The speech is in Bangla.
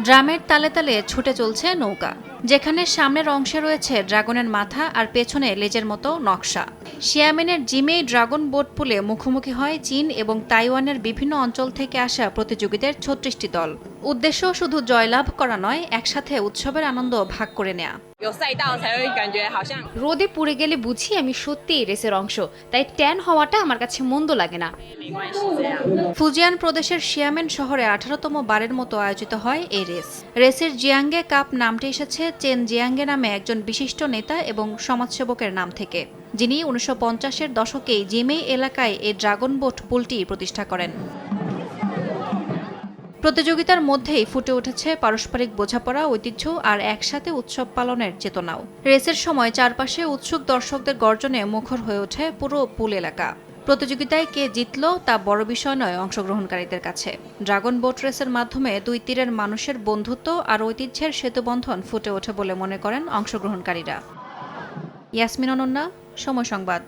ড্রামের তালে তালে ছুটে চলছে নৌকা, যেখানে সামনের অংশে রয়েছে ড্রাগনের মাথা আর পেছনে লেজের মতো নকশা। শিয়ামেনের জিমেই ড্রাগন বোট পুলে মুখোমুখি হয় চীন এবং তাইওয়ানের বিভিন্ন অঞ্চল থেকে আসা প্রতিযোগীদের ৩৬টি দল। উদ্দেশ্য শুধু জয়লাভ করা নয়, একসাথে উৎসবের আনন্দ ভাগ করে নেয়া। রোদে পুড়ে গেলে বুঝি আমি সত্যিই রেসের অংশ, তাই ট্যান হওয়াটা আমার কাছে মন্দ লাগে না। ফুজিয়ান প্রদেশের শিয়ামেন শহরে ১৮তম বারের মতো আয়োজিত হয় এই রেসের জিয়াঙ্গে কাপ নামটি এসেছে চেন জিয়াঙ্গে নামে একজন বিশিষ্ট নেতা এবং সমাজসেবকের নাম থেকে, যিনি ১৯৫০-এর দশকেই জিমেই এলাকায় এই ড্রাগন বোট পুলটি প্রতিষ্ঠা করেন। প্রতিযোগিতার মধ্যেই ফুটে উঠেছে পারস্পরিক বোঝাপড়া, ঐতিহ্য আর একসাথে উৎসব পালনের চেতনাও। রেসের সময় চারপাশে উৎসুক দর্শকদের গর্জনে মুখর হয়ে ওঠে পুরো পুল এলাকা। প্রতিযোগিতায় কে জিতল তা বড় বিষয় নয় অংশগ্রহণকারীদের কাছে। ড্রাগন বোট রেসের মাধ্যমে দুই তীরের মানুষের বন্ধুত্ব আর ঐতিহ্যের সেতুবন্ধন ফুটে ওঠে বলে মনে করেন অংশগ্রহণকারীরা। ইয়াসমিন অনন্যা, সময় সংবাদ।